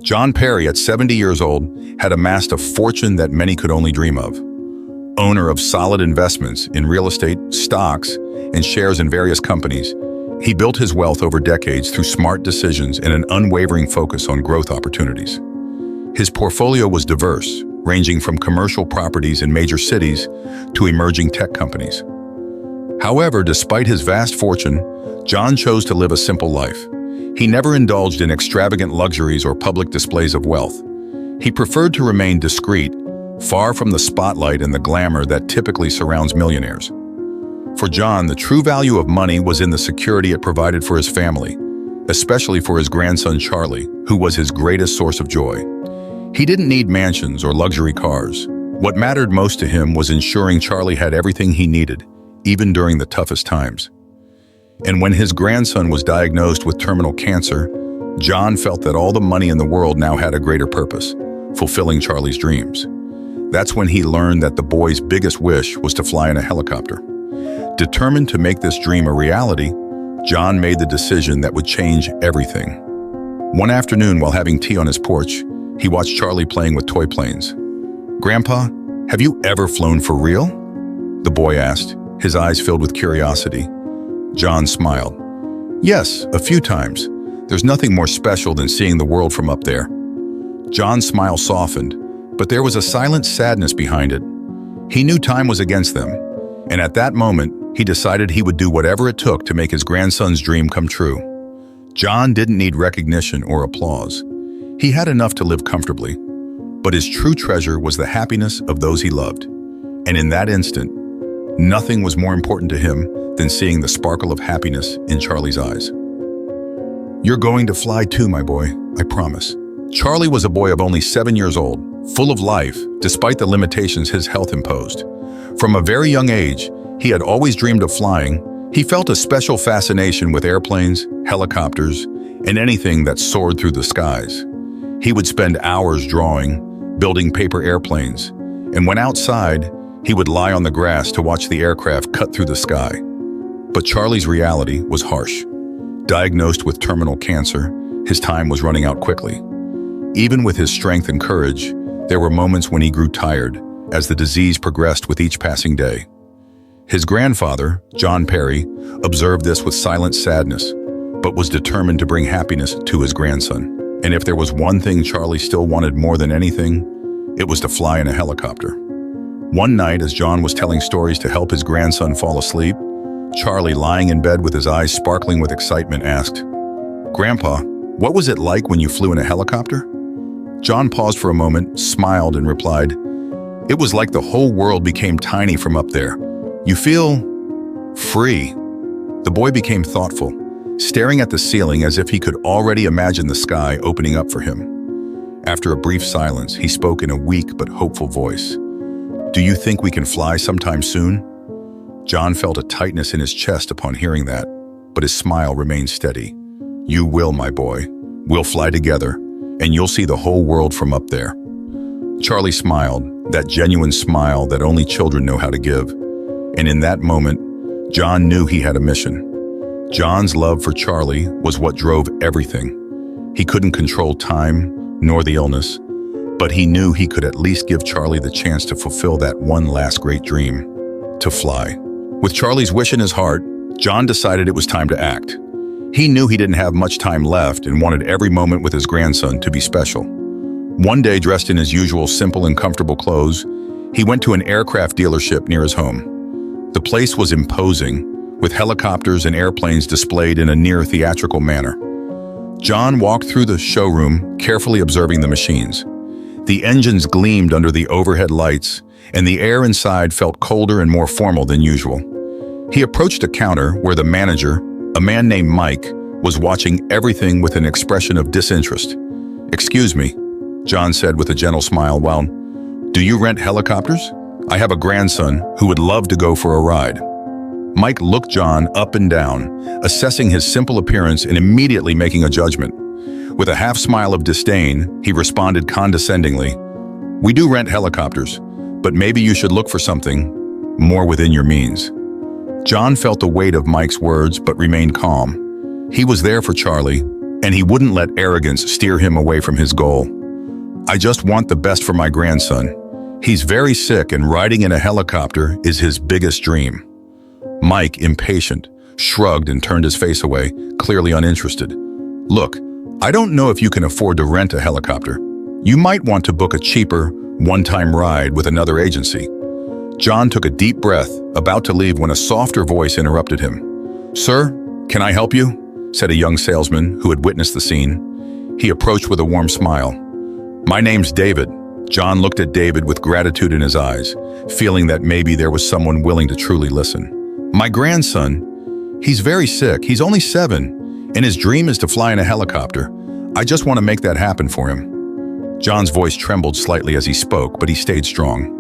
John Perry, at 70 years old, had amassed a fortune that many could only dream of. Owner of solid investments in real estate, stocks, and shares in various companies, he built his wealth over decades through smart decisions and an unwavering focus on growth opportunities. His portfolio was diverse, ranging from commercial properties in major cities to emerging tech companies. However, despite his vast fortune, John chose to live a simple life. He never indulged in extravagant luxuries or public displays of wealth. He preferred to remain discreet, far from the spotlight and the glamour that typically surrounds millionaires. For John, the true value of money was in the security it provided for his family, especially for his grandson Charlie, who was his greatest source of joy. He didn't need mansions or luxury cars. What mattered most to him was ensuring Charlie had everything he needed, even during the toughest times. And when his grandson was diagnosed with terminal cancer, John felt that all the money in the world now had a greater purpose, fulfilling Charlie's dreams. That's when he learned that the boy's biggest wish was to fly in a helicopter. Determined to make this dream a reality, John made the decision that would change everything. One afternoon, while having tea on his porch, he watched Charlie playing with toy planes. "Grandpa, have you ever flown for real?" the boy asked, his eyes filled with curiosity. John smiled. "Yes, a few times. There's nothing more special than seeing the world from up there." John's smile softened, but there was a silent sadness behind it. He knew time was against them, and at that moment, he decided he would do whatever it took to make his grandson's dream come true. John didn't need recognition or applause. He had enough to live comfortably, but his true treasure was the happiness of those he loved. And in that instant, nothing was more important to him than seeing the sparkle of happiness in Charlie's eyes. "You're going to fly too, my boy, I promise." Charlie was a boy of only 7 years old, full of life, despite the limitations his health imposed. From a very young age, he had always dreamed of flying. He felt a special fascination with airplanes, helicopters, and anything that soared through the skies. He would spend hours drawing, building paper airplanes, and when outside, he would lie on the grass to watch the aircraft cut through the sky. But Charlie's reality was harsh. Diagnosed with terminal cancer, his time was running out quickly. Even with his strength and courage, there were moments when he grew tired as the disease progressed with each passing day. His grandfather, John Perry, observed this with silent sadness, but was determined to bring happiness to his grandson. And if there was one thing Charlie still wanted more than anything, it was to fly in a helicopter. One night, as John was telling stories to help his grandson fall asleep, Charlie, lying in bed with his eyes sparkling with excitement, asked, "Grandpa, what was it like when you flew in a helicopter?" John paused for a moment, smiled, and replied, "It was like the whole world became tiny from up there. You feel free." The boy became thoughtful, staring at the ceiling as if he could already imagine the sky opening up for him. After a brief silence, he spoke in a weak but hopeful voice. "Do you think we can fly sometime soon?" John felt a tightness in his chest upon hearing that, but his smile remained steady. "You will, my boy. We'll fly together, and you'll see the whole world from up there." Charlie smiled, that genuine smile that only children know how to give. And in that moment, John knew he had a mission. John's love for Charlie was what drove everything. He couldn't control time, nor the illness, but he knew he could at least give Charlie the chance to fulfill that one last great dream, to fly. With Charlie's wish in his heart, John decided it was time to act. He knew he didn't have much time left and wanted every moment with his grandson to be special. One day, dressed in his usual simple and comfortable clothes, he went to an aircraft dealership near his home. The place was imposing, with helicopters and airplanes displayed in a near theatrical manner. John walked through the showroom, carefully observing the machines. The engines gleamed under the overhead lights, and the air inside felt colder and more formal than usual. He approached a counter where the manager, a man named Mike, was watching everything with an expression of disinterest. "Excuse me," John said with a gentle smile, "well, do you rent helicopters? I have a grandson who would love to go for a ride." Mike looked John up and down, assessing his simple appearance and immediately making a judgment. With a half smile of disdain, he responded condescendingly, "We do rent helicopters, but maybe you should look for something more within your means." John felt the weight of Mike's words but remained calm. He was there for Charlie, and he wouldn't let arrogance steer him away from his goal. "I just want the best for my grandson. He's very sick and riding in a helicopter is his biggest dream." Mike, impatient, shrugged and turned his face away, clearly uninterested. "Look, I don't know if you can afford to rent a helicopter. You might want to book a cheaper, one-time ride with another agency." John took a deep breath, about to leave when a softer voice interrupted him. "Sir, can I help you?" said a young salesman who had witnessed the scene. He approached with a warm smile. "My name's David." John looked at David with gratitude in his eyes, feeling that maybe there was someone willing to truly listen. "My grandson, he's very sick. He's only 7, and his dream is to fly in a helicopter. I just want to make that happen for him." John's voice trembled slightly as he spoke, but he stayed strong.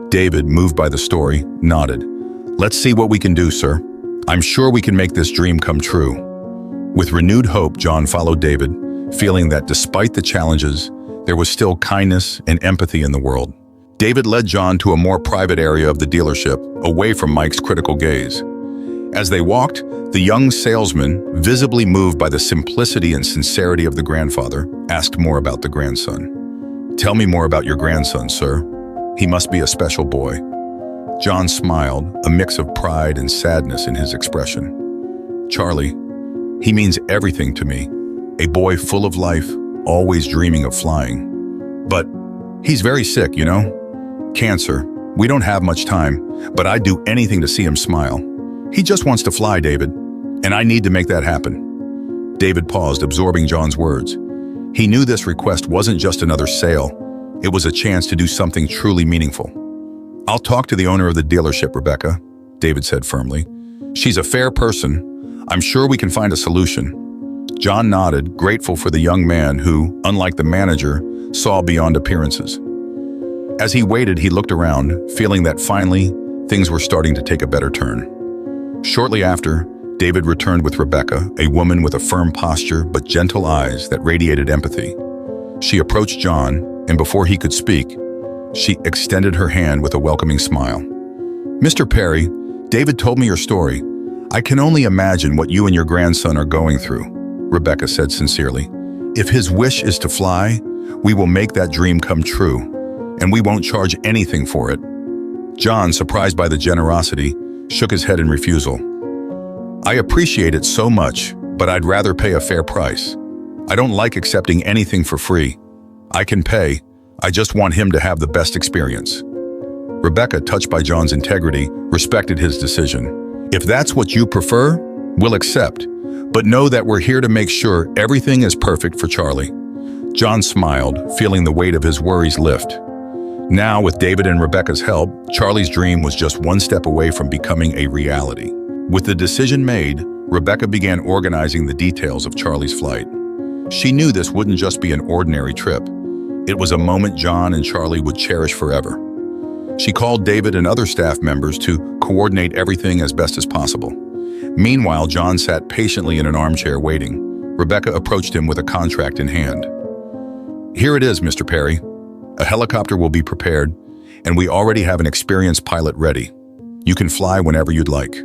David, moved by the story, nodded. "Let's see what we can do, sir. I'm sure we can make this dream come true." With renewed hope, John followed David, feeling that despite the challenges, there was still kindness and empathy in the world. David led John to a more private area of the dealership, away from Mike's critical gaze. As they walked, the young salesman, visibly moved by the simplicity and sincerity of the grandfather, asked more about the grandson. "Tell me more about your grandson, sir. He must be a special boy." John smiled, a mix of pride and sadness in his expression. "Charlie, he means everything to me. A boy full of life, always dreaming of flying. But he's very sick, you know? Cancer. We don't have much time, but I'd do anything to see him smile. He just wants to fly, David, and I need to make that happen." David paused, absorbing John's words. He knew this request wasn't just another sale. It was a chance to do something truly meaningful. "I'll talk to the owner of the dealership, Rebecca," David said firmly. "She's a fair person. I'm sure we can find a solution." John nodded, grateful for the young man who, unlike the manager, saw beyond appearances. As he waited, he looked around, feeling that finally, things were starting to take a better turn. Shortly after, David returned with Rebecca, a woman with a firm posture but gentle eyes that radiated empathy. She approached John, and before he could speak, she extended her hand with a welcoming smile. "Mr. Perry, David told me your story. I can only imagine what you and your grandson are going through," Rebecca said sincerely. "If his wish is to fly, we will make that dream come true, and we won't charge anything for it." John, surprised by the generosity, shook his head in refusal. "I appreciate it so much, but I'd rather pay a fair price. I don't like accepting anything for free. I can pay, I just want him to have the best experience." Rebecca, touched by John's integrity, respected his decision. "If that's what you prefer, we'll accept, but know that we're here to make sure everything is perfect for Charlie." John smiled, feeling the weight of his worries lift. Now, with David and Rebecca's help, Charlie's dream was just one step away from becoming a reality. With the decision made, Rebecca began organizing the details of Charlie's flight. She knew this wouldn't just be an ordinary trip. It was a moment John and Charlie would cherish forever. She called David and other staff members to coordinate everything as best as possible. Meanwhile, John sat patiently in an armchair waiting. Rebecca approached him with a contract in hand. "Here it is, Mr. Perry. A helicopter will be prepared, and we already have an experienced pilot ready. You can fly whenever you'd like."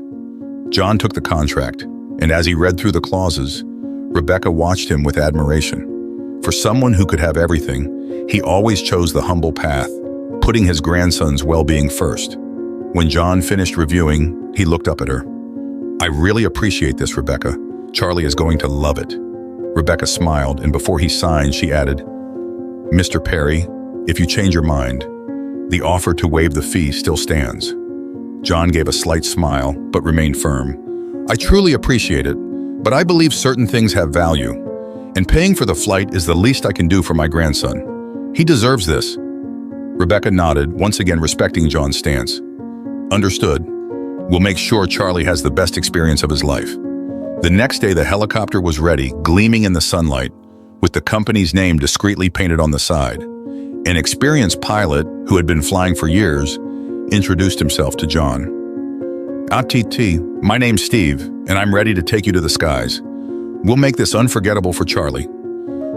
John took the contract, and as he read through the clauses, Rebecca watched him with admiration. For someone who could have everything, he always chose the humble path, putting his grandson's well-being first. When John finished reviewing, he looked up at her. "I really appreciate this, Rebecca. Charlie is going to love it." Rebecca smiled, and before he signed, she added, "Mr. Perry, if you change your mind, the offer to waive the fee still stands." John gave a slight smile, but remained firm. "I truly appreciate it, but I believe certain things have value, and paying for the flight is the least I can do for my grandson. He deserves this." Rebecca nodded, once again respecting John's stance. "Understood. We'll make sure Charlie has the best experience of his life." The next day, the helicopter was ready, gleaming in the sunlight, with the company's name discreetly painted on the side. An experienced pilot, who had been flying for years, introduced himself to John. "ATT, my name's Steve, and I'm ready to take you to the skies. We'll make this unforgettable for Charlie."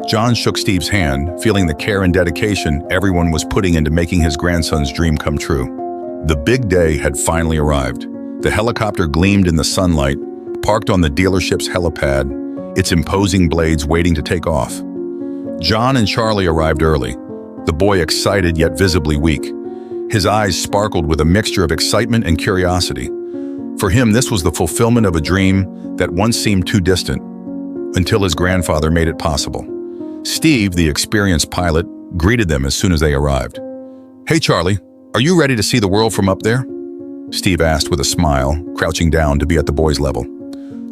John shook Steve's hand, feeling the care and dedication everyone was putting into making his grandson's dream come true. The big day had finally arrived. The helicopter gleamed in the sunlight, parked on the dealership's helipad, its imposing blades waiting to take off. John and Charlie arrived early, the boy excited yet visibly weak. His eyes sparkled with a mixture of excitement and curiosity. For him, this was the fulfillment of a dream that once seemed too distant, until his grandfather made it possible. Steve, the experienced pilot, greeted them as soon as they arrived. "Hey Charlie, are you ready to see the world from up there?" Steve asked with a smile, crouching down to be at the boy's level.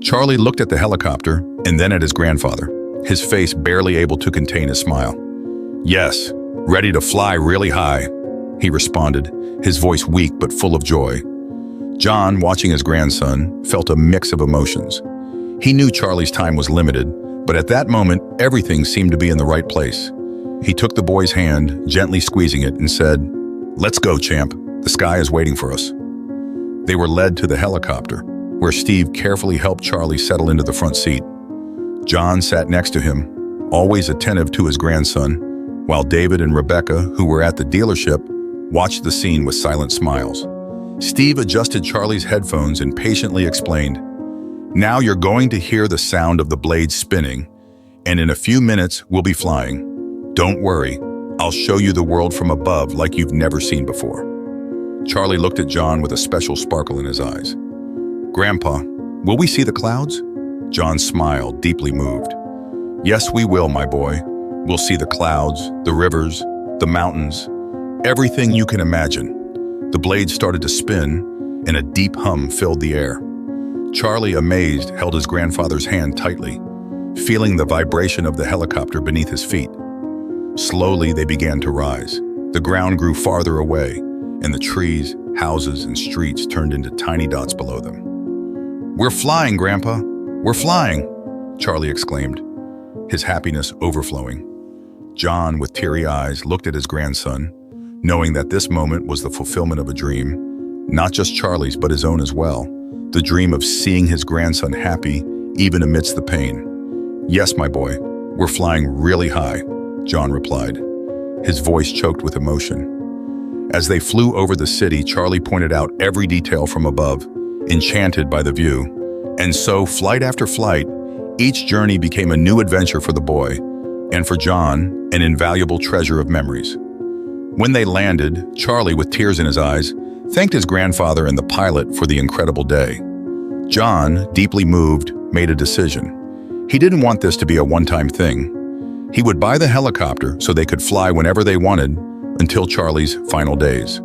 Charlie looked at the helicopter and then at his grandfather, his face barely able to contain his smile. "Yes, ready to fly really high," he responded, his voice weak but full of joy. John, watching his grandson, felt a mix of emotions. He knew Charlie's time was limited, but at that moment, everything seemed to be in the right place. He took the boy's hand, gently squeezing it, and said, "Let's go, champ. The sky is waiting for us." They were led to the helicopter, where Steve carefully helped Charlie settle into the front seat. John sat next to him, always attentive to his grandson, while David and Rebecca, who were at the dealership, watched the scene with silent smiles. Steve adjusted Charlie's headphones and patiently explained, "Now you're going to hear the sound of the blades spinning, and in a few minutes we'll be flying. Don't worry, I'll show you the world from above like you've never seen before." Charlie looked at John with a special sparkle in his eyes. "Grandpa, will we see the clouds?" John smiled, deeply moved. "Yes, we will, my boy. We'll see the clouds, the rivers, the mountains, everything you can imagine." The blades started to spin, and a deep hum filled the air. Charlie, amazed, held his grandfather's hand tightly, feeling the vibration of the helicopter beneath his feet. Slowly, they began to rise. The ground grew farther away, and the trees, houses, and streets turned into tiny dots below them. "We're flying, Grandpa! We're flying!" Charlie exclaimed, his happiness overflowing. John, with teary eyes, looked at his grandson, knowing that this moment was the fulfillment of a dream, not just Charlie's but his own as well, the dream of seeing his grandson happy even amidst the pain. "Yes, my boy, we're flying really high," John replied, his voice choked with emotion. As they flew over the city, Charlie pointed out every detail from above, enchanted by the view. And so, flight after flight, each journey became a new adventure for the boy, and for John, an invaluable treasure of memories. When they landed, Charlie, with tears in his eyes, thanked his grandfather and the pilot for the incredible day. John, deeply moved, made a decision. He didn't want this to be a one-time thing. He would buy the helicopter so they could fly whenever they wanted until Charlie's final days.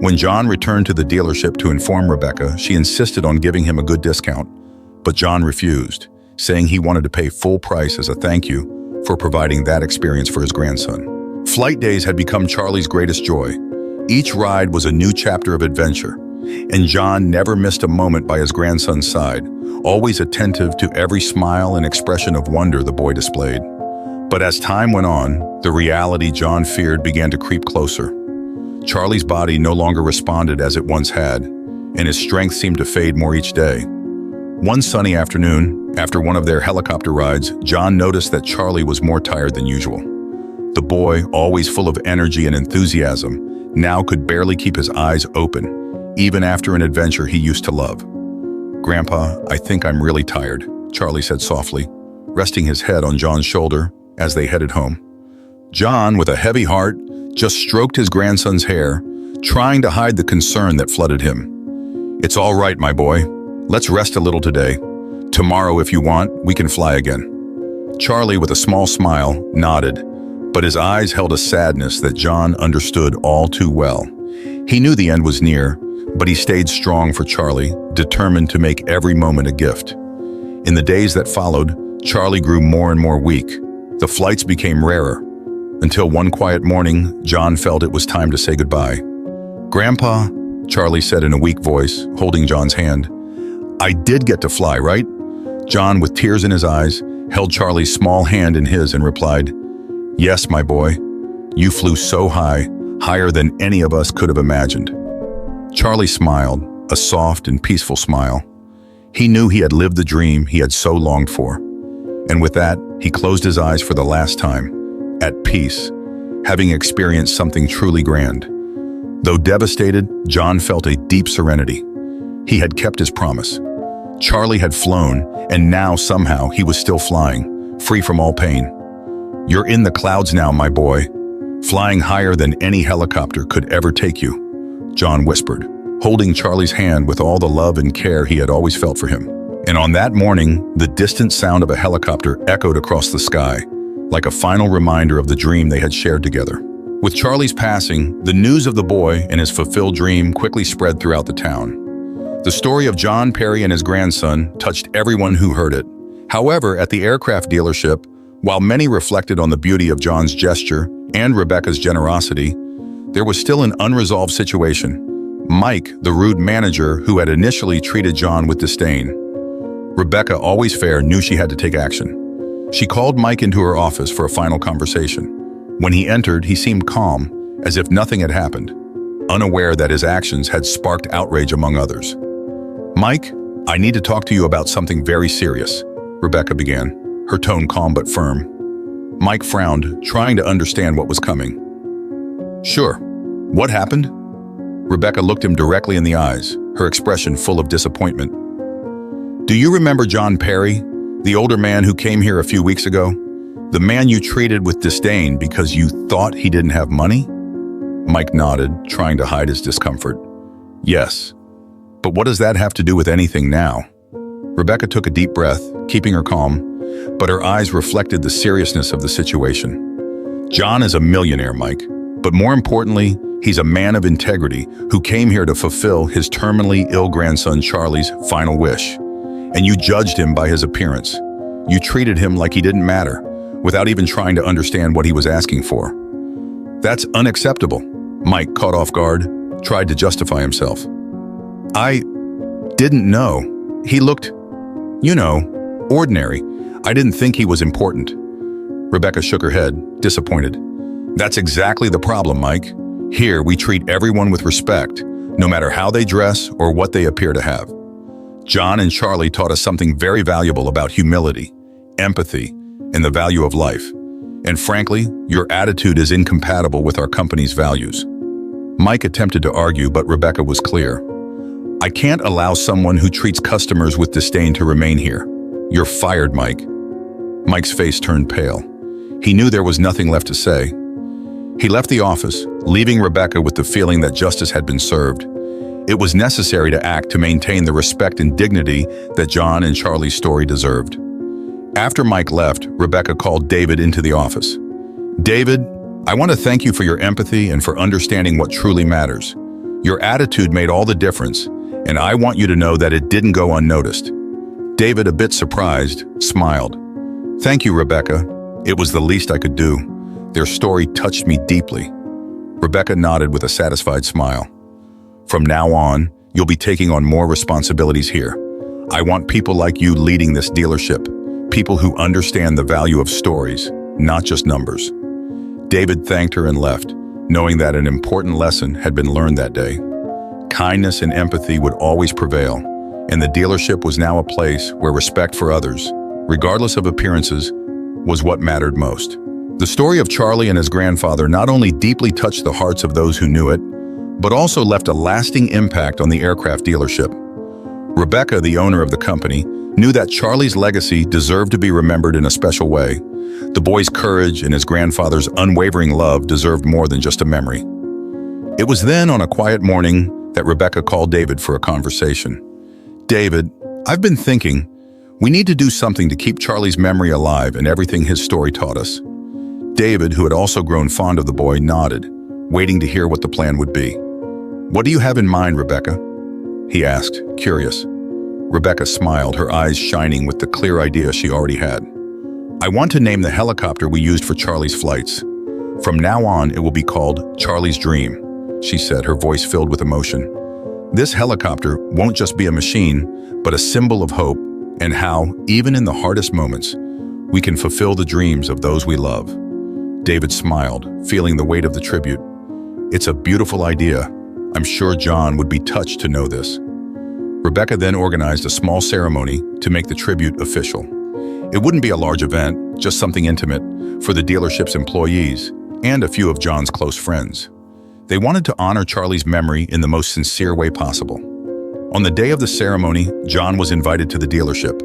When John returned to the dealership to inform Rebecca, she insisted on giving him a good discount, but John refused, saying he wanted to pay full price as a thank you for providing that experience for his grandson. Flight days had become Charlie's greatest joy. Each ride was a new chapter of adventure, and John never missed a moment by his grandson's side, always attentive to every smile and expression of wonder the boy displayed. But as time went on, the reality John feared began to creep closer. Charlie's body no longer responded as it once had, and his strength seemed to fade more each day. One sunny afternoon, after one of their helicopter rides, John noticed that Charlie was more tired than usual. The boy, always full of energy and enthusiasm, now could barely keep his eyes open, even after an adventure he used to love. "Grandpa, I think I'm really tired," Charlie said softly, resting his head on John's shoulder as they headed home. John, with a heavy heart, just stroked his grandson's hair, trying to hide the concern that flooded him. "It's all right, my boy. Let's rest a little today. Tomorrow, if you want, we can fly again." Charlie, with a small smile, nodded, but his eyes held a sadness that John understood all too well. He knew the end was near, but he stayed strong for Charlie, determined to make every moment a gift. In the days that followed, Charlie grew more and more weak. The flights became rarer, until one quiet morning, John felt it was time to say goodbye. "Grandpa," Charlie said in a weak voice, holding John's hand, "I did get to fly, right?" John, with tears in his eyes, held Charlie's small hand in his and replied, "Yes, my boy. You flew so high, higher than any of us could have imagined." Charlie smiled, a soft and peaceful smile. He knew he had lived the dream he had so longed for. And with that, he closed his eyes for the last time, at peace, having experienced something truly grand. Though devastated, John felt a deep serenity. He had kept his promise. Charlie had flown, and now somehow he was still flying, free from all pain. "You're in the clouds now, my boy, flying higher than any helicopter could ever take you," John whispered, holding Charlie's hand with all the love and care he had always felt for him. And on that morning, the distant sound of a helicopter echoed across the sky, like a final reminder of the dream they had shared together. With Charlie's passing, the news of the boy and his fulfilled dream quickly spread throughout the town. The story of John Perry and his grandson touched everyone who heard it. However, at the aircraft dealership, while many reflected on the beauty of John's gesture and Rebecca's generosity, there was still an unresolved situation. Mike, the rude manager who had initially treated John with disdain. Rebecca, always fair, knew she had to take action. She called Mike into her office for a final conversation. When he entered, he seemed calm, as if nothing had happened, unaware that his actions had sparked outrage among others. "Mike, I need to talk to you about something very serious," Rebecca began, her tone calm but firm. Mike frowned, trying to understand what was coming. "Sure. What happened?" Rebecca looked him directly in the eyes, her expression full of disappointment. "Do you remember John Perry, the older man who came here a few weeks ago? The man you treated with disdain because you thought he didn't have money?" Mike nodded, trying to hide his discomfort. "Yes. But what does that have to do with anything now?" Rebecca took a deep breath, keeping her calm, but her eyes reflected the seriousness of the situation. "John is a millionaire, Mike, but more importantly, he's a man of integrity who came here to fulfill his terminally ill grandson Charlie's final wish. And you judged him by his appearance. You treated him like he didn't matter, without even trying to understand what he was asking for. That's unacceptable." Mike, caught off guard, tried to justify himself. "I didn't know. He looked, ordinary. I didn't think he was important." Rebecca shook her head, disappointed. "That's exactly the problem, Mike. Here, we treat everyone with respect, no matter how they dress or what they appear to have. John and Charlie taught us something very valuable about humility, empathy, and the value of life. And frankly, your attitude is incompatible with our company's values." Mike attempted to argue, but Rebecca was clear. "I can't allow someone who treats customers with disdain to remain here. You're fired, Mike." Mike's face turned pale. He knew there was nothing left to say. He left the office, leaving Rebecca with the feeling that justice had been served. It was necessary to act to maintain the respect and dignity that John and Charlie's story deserved. After Mike left, Rebecca called David into the office. "David, I want to thank you for your empathy and for understanding what truly matters. Your attitude made all the difference, and I want you to know that it didn't go unnoticed." David, a bit surprised, smiled. "Thank you, Rebecca. It was the least I could do. Their story touched me deeply." Rebecca nodded with a satisfied smile. "From now on, you'll be taking on more responsibilities here. I want people like you leading this dealership, people who understand the value of stories, not just numbers." David thanked her and left, knowing that an important lesson had been learned that day. Kindness and empathy would always prevail, and the dealership was now a place where respect for others, regardless of appearances, was what mattered most. The story of Charlie and his grandfather not only deeply touched the hearts of those who knew it, but also left a lasting impact on the aircraft dealership. Rebecca, the owner of the company, knew that Charlie's legacy deserved to be remembered in a special way. The boy's courage and his grandfather's unwavering love deserved more than just a memory. It was then, on a quiet morning, that Rebecca called David for a conversation. "David, I've been thinking, we need to do something to keep Charlie's memory alive and everything his story taught us." David, who had also grown fond of the boy, nodded, waiting to hear what the plan would be. "What do you have in mind, Rebecca?" he asked, curious. Rebecca smiled, her eyes shining with the clear idea she already had. "I want to name the helicopter we used for Charlie's flights. From now on, it will be called Charlie's Dream," she said, her voice filled with emotion. "This helicopter won't just be a machine, but a symbol of hope and how, even in the hardest moments, we can fulfill the dreams of those we love." David smiled, feeling the weight of the tribute. "It's a beautiful idea. I'm sure John would be touched to know this." Rebecca then organized a small ceremony to make the tribute official. It wouldn't be a large event, just something intimate for the dealership's employees and a few of John's close friends. They wanted to honor Charlie's memory in the most sincere way possible. On the day of the ceremony, John was invited to the dealership.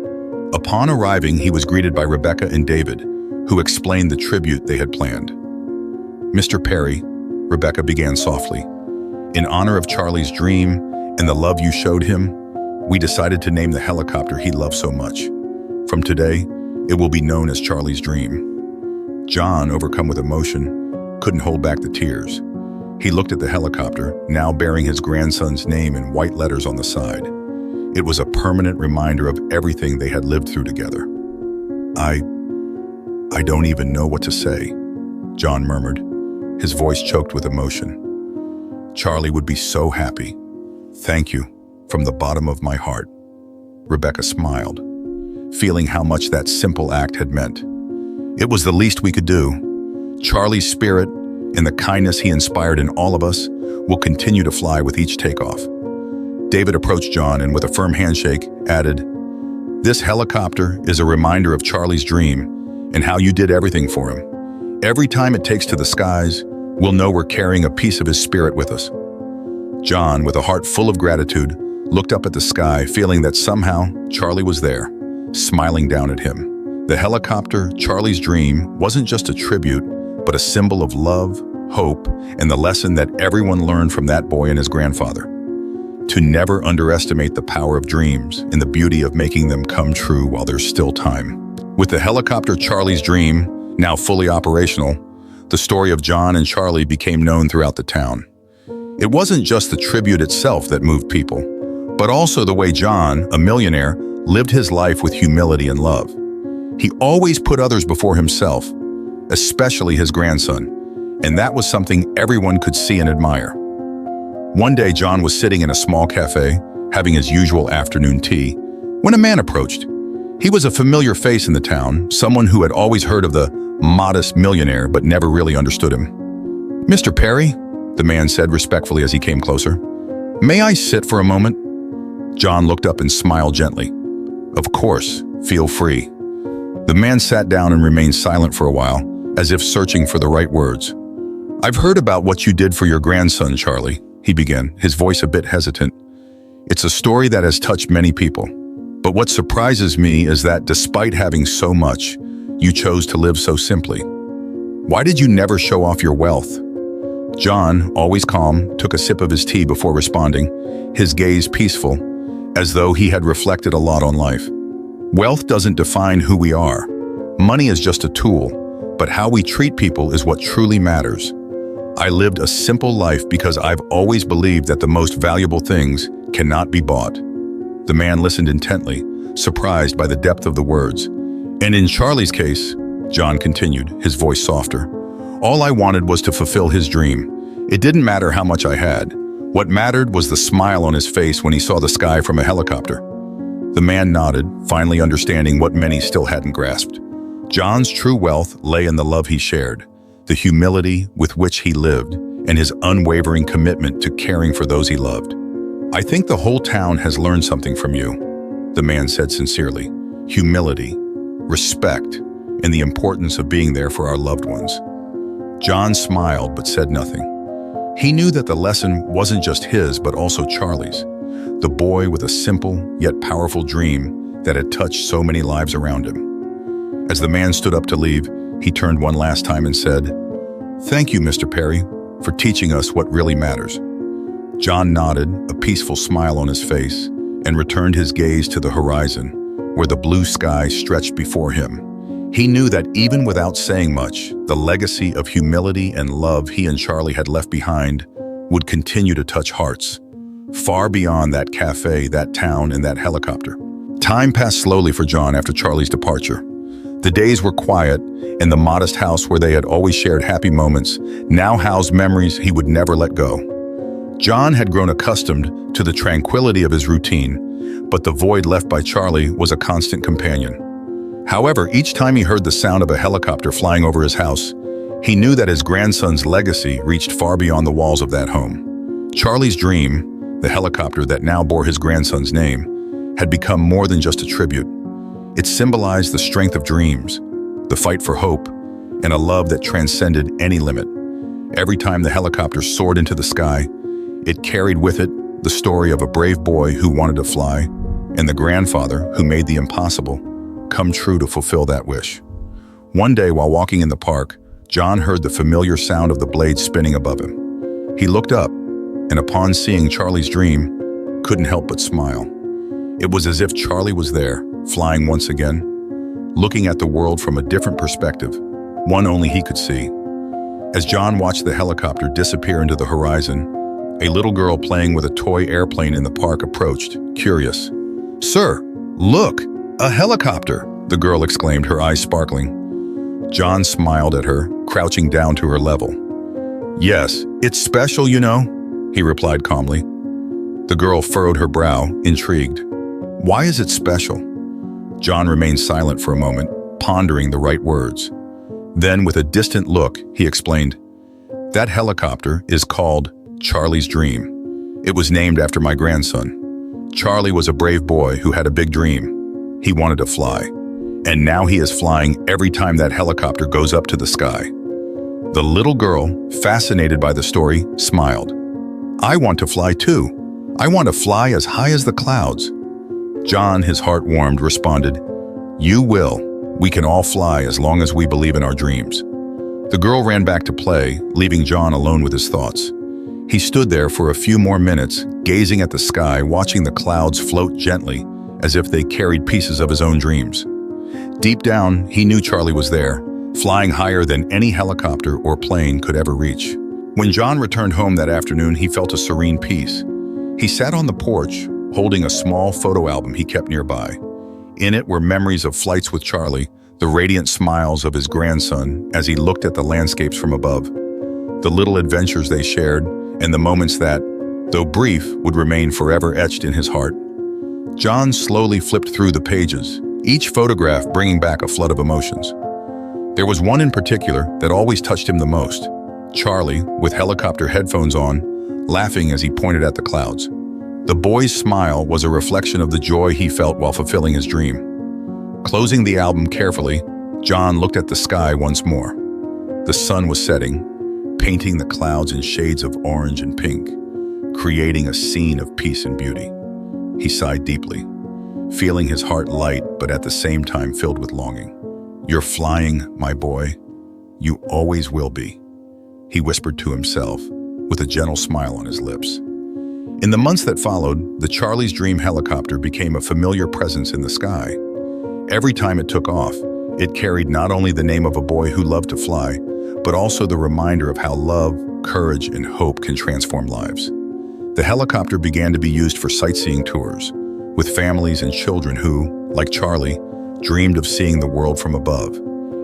Upon arriving, he was greeted by Rebecca and David, who explained the tribute they had planned. "Mr. Perry," Rebecca began softly, "in honor of Charlie's dream and the love you showed him, we decided to name the helicopter he loved so much. From today, it will be known as Charlie's Dream." John, overcome with emotion, couldn't hold back the tears. He looked at the helicopter, now bearing his grandson's name in white letters on the side. It was a permanent reminder of everything they had lived through together. I don't even know what to say," John murmured, his voice choked with emotion. "Charlie would be so happy. Thank you, from the bottom of my heart." Rebecca smiled, feeling how much that simple act had meant. It was the least we could do. Charlie's spirit and the kindness he inspired in all of us will continue to fly with each takeoff. David approached John and with a firm handshake added, "This helicopter is a reminder of Charlie's dream and how you did everything for him. Every time it takes to the skies, we'll know we're carrying a piece of his spirit with us." John, with a heart full of gratitude, looked up at the sky, feeling that somehow Charlie was there, smiling down at him. The helicopter, Charlie's Dream, wasn't just a tribute, but a symbol of love, hope, and the lesson that everyone learned from that boy and his grandfather. To never underestimate the power of dreams and the beauty of making them come true while there's still time. With the helicopter Charlie's Dream now fully operational, the story of John and Charlie became known throughout the town. It wasn't just the tribute itself that moved people, but also the way John, a millionaire, lived his life with humility and love. He always put others before himself, especially his grandson, and that was something everyone could see and admire. One day, John was sitting in a small cafe, having his usual afternoon tea, when a man approached. He was a familiar face in the town, someone who had always heard of the modest millionaire but never really understood him. "Mr. Perry," the man said respectfully as he came closer, "may I sit for a moment?" John looked up and smiled gently. "Of course, feel free." The man sat down and remained silent for a while, as if searching for the right words. "I've heard about what you did for your grandson, Charlie," he began, his voice a bit hesitant. "It's a story that has touched many people. But what surprises me is that despite having so much, you chose to live so simply. Why did you never show off your wealth?" John, always calm, took a sip of his tea before responding, his gaze peaceful, as though he had reflected a lot on life. "Wealth doesn't define who we are. Money is just a tool, but how we treat people is what truly matters. I lived a simple life because I've always believed that the most valuable things cannot be bought." The man listened intently, surprised by the depth of the words. "And in Charlie's case," John continued, his voice softer, "all I wanted was to fulfill his dream. It didn't matter how much I had. What mattered was the smile on his face when he saw the sky from a helicopter." The man nodded, finally understanding what many still hadn't grasped. John's true wealth lay in the love he shared, the humility with which he lived, and his unwavering commitment to caring for those he loved. "I think the whole town has learned something from you," the man said sincerely. "Humility, respect, and the importance of being there for our loved ones." John smiled but said nothing. He knew that the lesson wasn't just his but also Charlie's, the boy with a simple yet powerful dream that had touched so many lives around him. As the man stood up to leave, he turned one last time and said, "Thank you, Mr. Perry, for teaching us what really matters." John nodded, a peaceful smile on his face, and returned his gaze to the horizon, where the blue sky stretched before him. He knew that even without saying much, the legacy of humility and love he and Charlie had left behind would continue to touch hearts, far beyond that cafe, that town, and that helicopter. Time passed slowly for John after Charlie's departure. The days were quiet, and the modest house where they had always shared happy moments now housed memories he would never let go. John had grown accustomed to the tranquility of his routine, but the void left by Charlie was a constant companion. However, each time he heard the sound of a helicopter flying over his house, he knew that his grandson's legacy reached far beyond the walls of that home. Charlie's dream, the helicopter that now bore his grandson's name, had become more than just a tribute. It symbolized the strength of dreams, the fight for hope, and a love that transcended any limit. Every time the helicopter soared into the sky, it carried with it the story of a brave boy who wanted to fly and the grandfather who made the impossible come true to fulfill that wish. One day while walking in the park, John heard the familiar sound of the blades spinning above him. He looked up, and upon seeing Charlie's dream, couldn't help but smile. It was as if Charlie was there, flying once again, looking at the world from a different perspective, one only he could see. As John watched the helicopter disappear into the horizon, a little girl playing with a toy airplane in the park approached, curious. "Sir, look, a helicopter!" the girl exclaimed, her eyes sparkling. John smiled at her, crouching down to her level. "Yes, it's special, you know," he replied calmly. The girl furrowed her brow, intrigued. "Why is it special?" John remained silent for a moment, pondering the right words. Then, with a distant look, he explained, "That helicopter is called Charlie's Dream. It was named after my grandson. Charlie was a brave boy who had a big dream. He wanted to fly. And now he is flying every time that helicopter goes up to the sky." The little girl, fascinated by the story, smiled. "I want to fly too. I want to fly as high as the clouds." John, his heart warmed, responded, "You will. We can all fly as long as we believe in our dreams." The girl ran back to play, leaving John alone with his thoughts. He stood there for a few more minutes, gazing at the sky, watching the clouds float gently, as if they carried pieces of his own dreams. Deep down, he knew Charlie was there, flying higher than any helicopter or plane could ever reach. When John returned home that afternoon, he felt a serene peace. He sat on the porch, holding a small photo album he kept nearby. In it were memories of flights with Charlie, the radiant smiles of his grandson as he looked at the landscapes from above, the little adventures they shared, and the moments that, though brief, would remain forever etched in his heart. John slowly flipped through the pages, each photograph bringing back a flood of emotions. There was one in particular that always touched him the most. Charlie, with helicopter headphones on, laughing as he pointed at the clouds. The boy's smile was a reflection of the joy he felt while fulfilling his dream. Closing the album carefully, John looked at the sky once more. The sun was setting, painting the clouds in shades of orange and pink, creating a scene of peace and beauty. He sighed deeply, feeling his heart light but at the same time filled with longing. "You're flying, my boy. You always will be," he whispered to himself, with a gentle smile on his lips. In the months that followed, the Charlie's Dream helicopter became a familiar presence in the sky. Every time it took off, it carried not only the name of a boy who loved to fly, but also the reminder of how love, courage, and hope can transform lives. The helicopter began to be used for sightseeing tours, with families and children who, like Charlie, dreamed of seeing the world from above.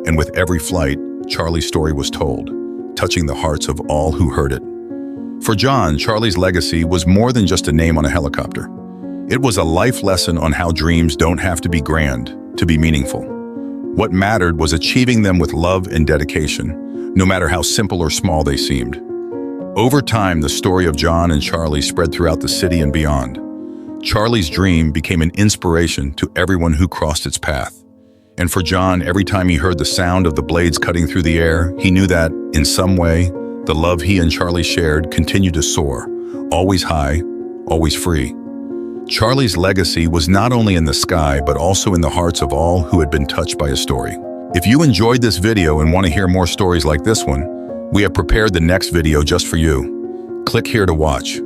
And with every flight, Charlie's story was told, touching the hearts of all who heard it. For John, Charlie's legacy was more than just a name on a helicopter. It was a life lesson on how dreams don't have to be grand to be meaningful. What mattered was achieving them with love and dedication, no matter how simple or small they seemed. Over time, the story of John and Charlie spread throughout the city and beyond. Charlie's dream became an inspiration to everyone who crossed its path. And for John, every time he heard the sound of the blades cutting through the air, he knew that, in some way, the love he and Charlie shared continued to soar, always high, always free. Charlie's legacy was not only in the sky, but also in the hearts of all who had been touched by his story. If you enjoyed this video and want to hear more stories like this one, we have prepared the next video just for you. Click here to watch.